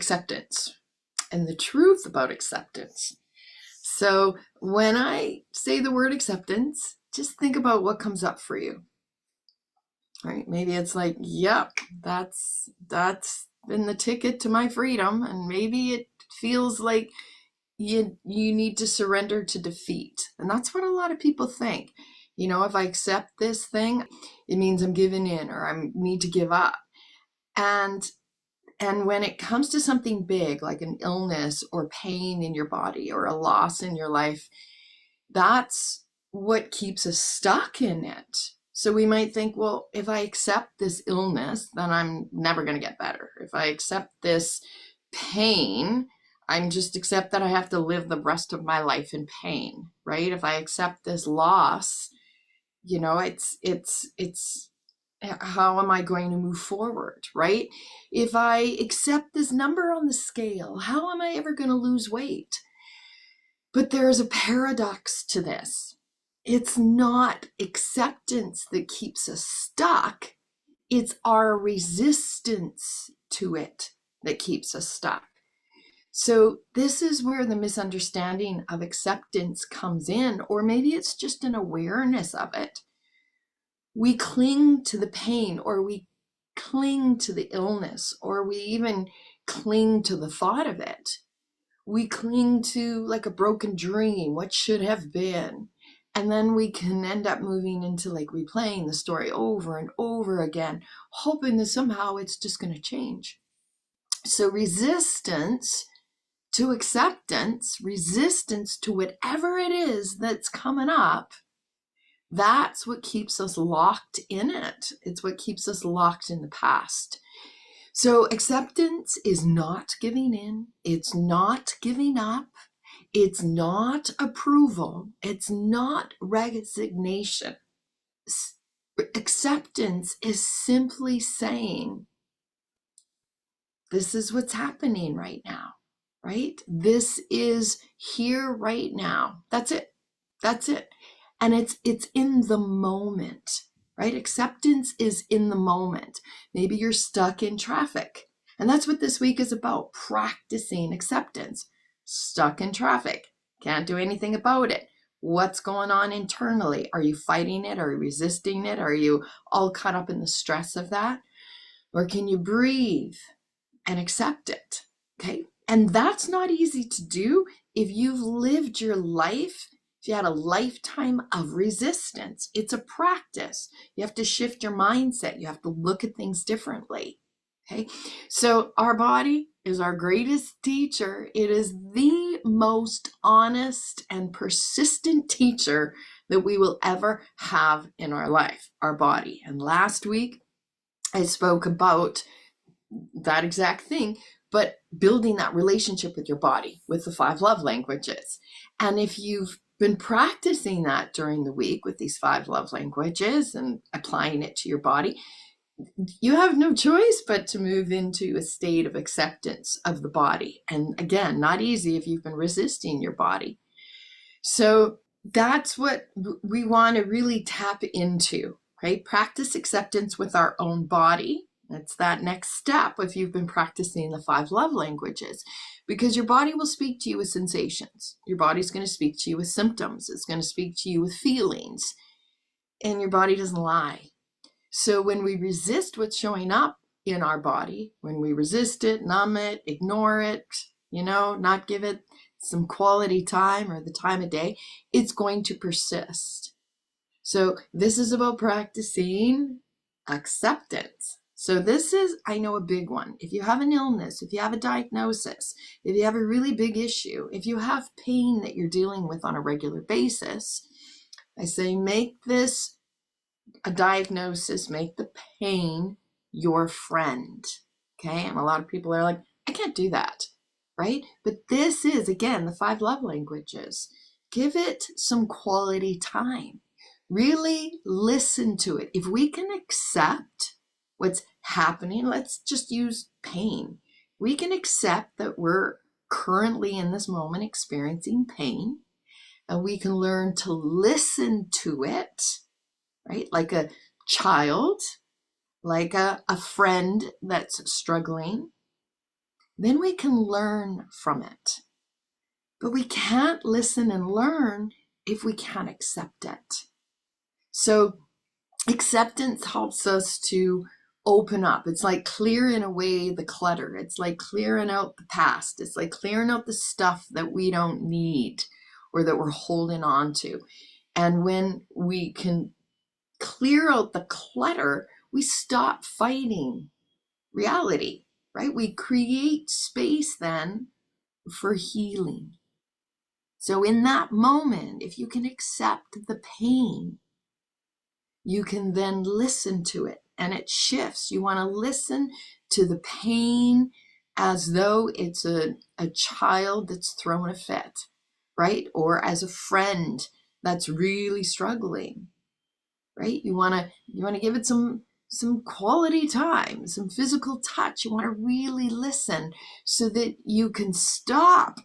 acceptance and the truth about acceptance. So when I say the word acceptance, just think about what comes up for you. Right? Maybe it's like, yep, that's been the ticket to my freedom. And maybe it feels like you need to surrender to defeat. And that's what a lot of people think. You know, if I accept this thing, it means I'm giving in or I need to give up. And when it comes to something big, like an illness or pain in your body or a loss in your life, that's what keeps us stuck in it. So we might think, well, if I accept this illness, then I'm never going to get better. If I accept this pain, I'm just accept that I have to live the rest of my life in pain, right? If I accept this loss, you know, it's how am I going to move forward, right? If I accept this number on the scale, how am I ever going to lose weight? But there's a paradox to this. It's not acceptance that keeps us stuck. It's our resistance to it that keeps us stuck. So this is where the misunderstanding of acceptance comes in, or maybe it's just an awareness of it. We cling to the pain, or we cling to the illness, or we even cling to the thought of it. We cling to like a broken dream, what should have been. And then we can end up moving into like replaying the story over and over again, hoping that somehow it's just going to change. So resistance to acceptance, resistance to whatever it is that's coming up, that's what keeps us locked in it. It's what keeps us locked in the past. So acceptance is not giving in. It's not giving up. It's not approval. It's not resignation. Acceptance is simply saying, this is what's happening right now. Right? This is here right now. That's it. That's it. And it's in the moment, right? Acceptance is in the moment. Maybe you're stuck in traffic. And that's what this week is about, practicing acceptance. Stuck in traffic. Can't do anything about it. What's going on internally? Are you fighting it? Are you resisting it? Are you all caught up in the stress of that? Or can you breathe and accept it? Okay. And that's not easy to do if you've lived your life, if you had a lifetime of resistance. It's a practice. You have to shift your mindset. You have to look at things differently. Okay. So our body is our greatest teacher. It is the most honest and persistent teacher that we will ever have in our life, our body. And last week I spoke about that exact thing, but building that relationship with your body, with the 5 love languages. And if you've been practicing that during the week with these 5 love languages and applying it to your body, you have no choice but to move into a state of acceptance of the body. And again, not easy if you've been resisting your body. So that's what we want to really tap into, okay? Practice acceptance with our own body. It's that next step if you've been practicing the 5 love languages, because your body will speak to you with sensations. Your body's going to speak to you with symptoms. It's going to speak to you with feelings, and your body doesn't lie. So when we resist what's showing up in our body, when we resist it, numb it, ignore it, not give it some quality time or the time of day, it's going to persist. So this is about practicing acceptance. So this is, I know, a big one. If you have an illness, if you have a diagnosis, if you have a really big issue, if you have pain that you're dealing with on a regular basis, I say make this a diagnosis, make the pain your friend, okay? And a lot of people are like, I can't do that, right? But this is, again, the 5 love languages. Give it some quality time. Really listen to it. If we can accept what's happening, let's just use pain. We can accept that we're currently in this moment experiencing pain, and we can learn to listen to it, right? Like a child, like a friend that's struggling. then we can learn from it. But we can't listen and learn if we can't accept it. So acceptance helps us to open up. It's like clearing away the clutter. It's like clearing out the past. It's like clearing out the stuff that we don't need or that we're holding on to. And when we can clear out the clutter, we stop fighting reality, right? We create space then for healing. So in that moment, if you can accept the pain, you can then listen to it and it shifts. You want to listen to the pain as though it's a child that's thrown a fit, right? Or as a friend that's really struggling, right? You want to give it some quality time, some physical touch. You want to really listen so that you can stop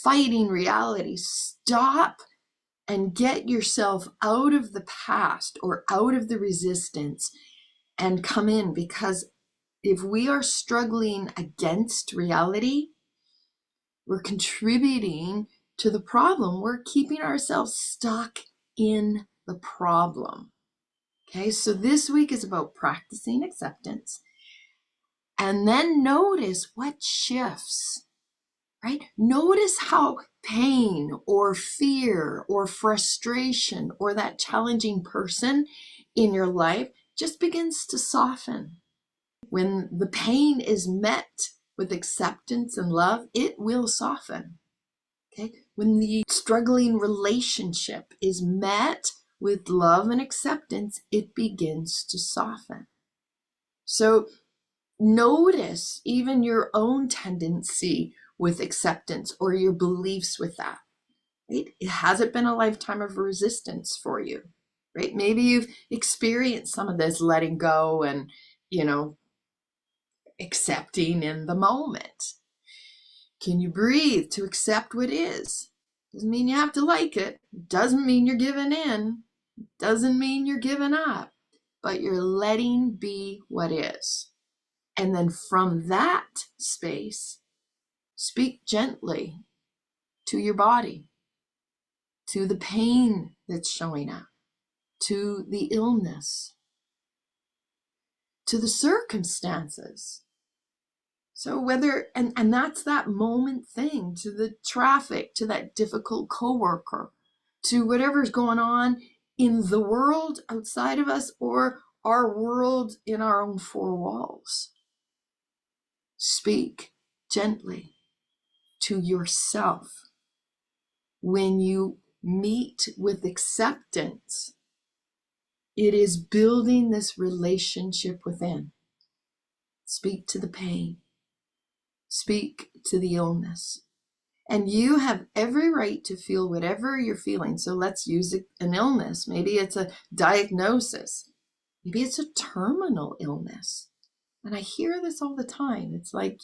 fighting reality, stop and get yourself out of the past or out of the resistance and come in. Because if we are struggling against reality, we're contributing to the problem. We're keeping ourselves stuck in the problem. Okay, so this week is about practicing acceptance. And then notice what shifts. Right? Notice how pain or fear or frustration or that challenging person in your life just begins to soften. When the pain is met with acceptance and love, it will soften. Okay? When the struggling relationship is met with love and acceptance, it begins to soften. So notice even your own tendency with acceptance or your beliefs with that. Right? Has it been a lifetime of resistance for you? Right? Maybe you've experienced some of this letting go and, accepting in the moment. Can you breathe to accept what is? Doesn't mean you have to like it. Doesn't mean you're giving in. Doesn't mean you're giving up. But you're letting be what is. And then from that space, speak gently to your body, to the pain that's showing up, to the illness, to the circumstances. So whether, and that's that moment thing, to the traffic, to that difficult coworker, to whatever's going on in the world outside of us or our world in our own four walls. Speak gently to yourself. When you meet with acceptance, it is building this relationship within. Speak to the pain. Speak to the illness. And you have every right to feel whatever you're feeling. So let's use an illness. Maybe it's a diagnosis. Maybe it's a terminal illness. And I hear this all the time. It's like,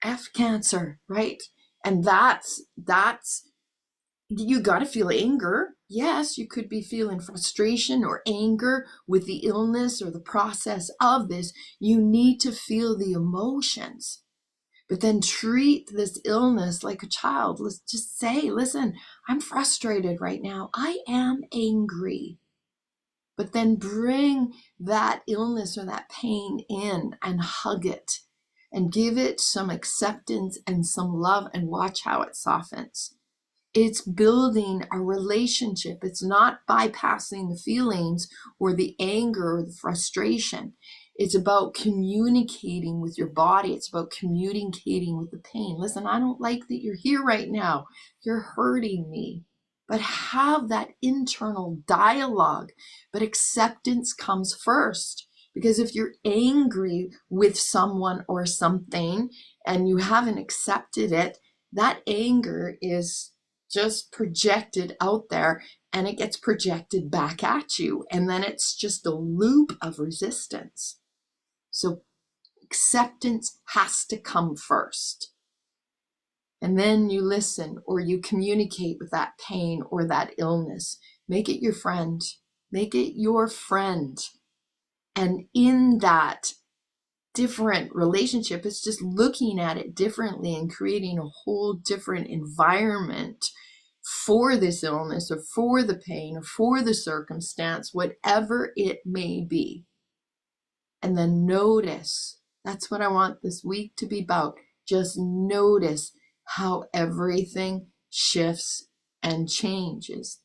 F cancer, right? And that's you got to feel anger. Yes, you could be feeling frustration or anger with the illness or the process of this. You need to feel the emotions, but then treat this illness like a child. Let's just say, listen, I'm frustrated right now. I am angry. But then bring that illness or that pain in and hug it and give it some acceptance and some love and watch how it softens. It's building a relationship. It's not bypassing the feelings or the anger or the frustration. It's about communicating with your body. It's about communicating with the pain. Listen, I don't like that you're here right now. You're hurting me. But have that internal dialogue. But acceptance comes first. Because if you're angry with someone or something and you haven't accepted it, that anger is just projected out there and it gets projected back at you. And then it's just a loop of resistance. So acceptance has to come first. And then you listen or you communicate with that pain or that illness. Make it your friend. Make it your friend. And in that, different relationship. It's just looking at it differently and creating a whole different environment for this illness or for the pain or for the circumstance, whatever it may be. And then notice. That's what I want this week to be about. Just notice how everything shifts and changes.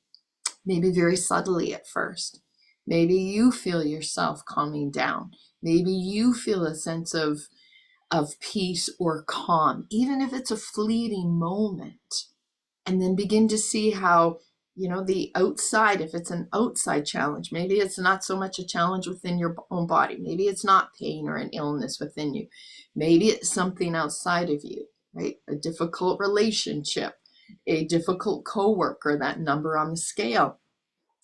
Maybe very subtly at first. Maybe you feel yourself calming down. Maybe you feel a sense of peace or calm, even if it's a fleeting moment. And then begin to see how, the outside, if it's an outside challenge, maybe it's not so much a challenge within your own body. Maybe it's not pain or an illness within you. Maybe it's something outside of you, right? A difficult relationship, a difficult coworker, that number on the scale.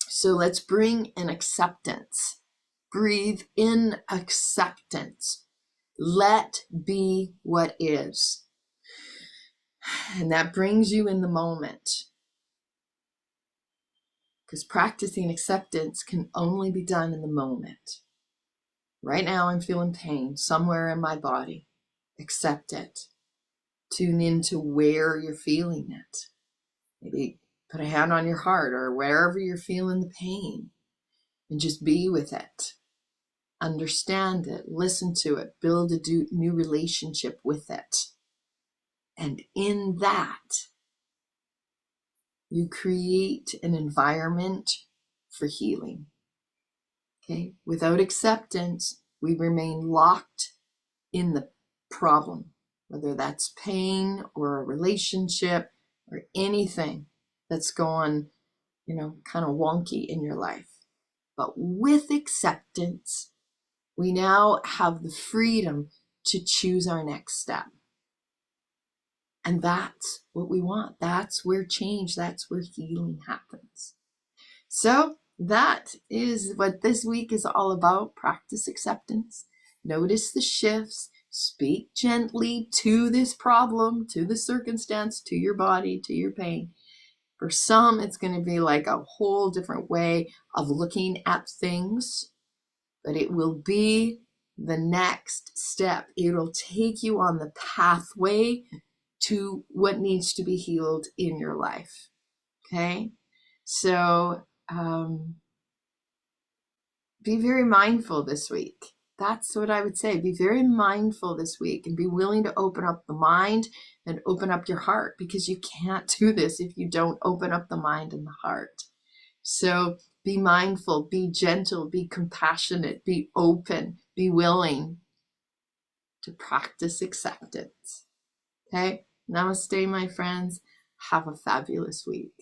So let's bring in acceptance. Breathe in acceptance. Let be what is. And that brings you in the moment. Because practicing acceptance can only be done in the moment. Right now I'm feeling pain somewhere in my body. Accept it. Tune into where you're feeling it. Maybe put a hand on your heart or wherever you're feeling the pain. And just be with it. Understand it. Listen to it. Build a new relationship with it. And in that, you create an environment for healing. Okay? Without acceptance, we remain locked in the problem, whether that's pain or a relationship or anything that's going, kind of wonky in your life. But with acceptance, we now have the freedom to choose our next step. And that's what we want. That's where change, that's where healing happens. So that is what this week is all about. Practice acceptance. Notice the shifts. Speak gently to this problem, to the circumstance, to your body, to your pain. For some, it's going to be like a whole different way of looking at things, but it will be the next step. It'll take you on the pathway to what needs to be healed in your life. Okay? So be very mindful this week. That's what I would say. Be very mindful this week and be willing to open up the mind and open up your heart, because you can't do this if you don't open up the mind and the heart. So be mindful, be gentle, be compassionate, be open, be willing to practice acceptance. Okay? Namaste, my friends. Have a fabulous week.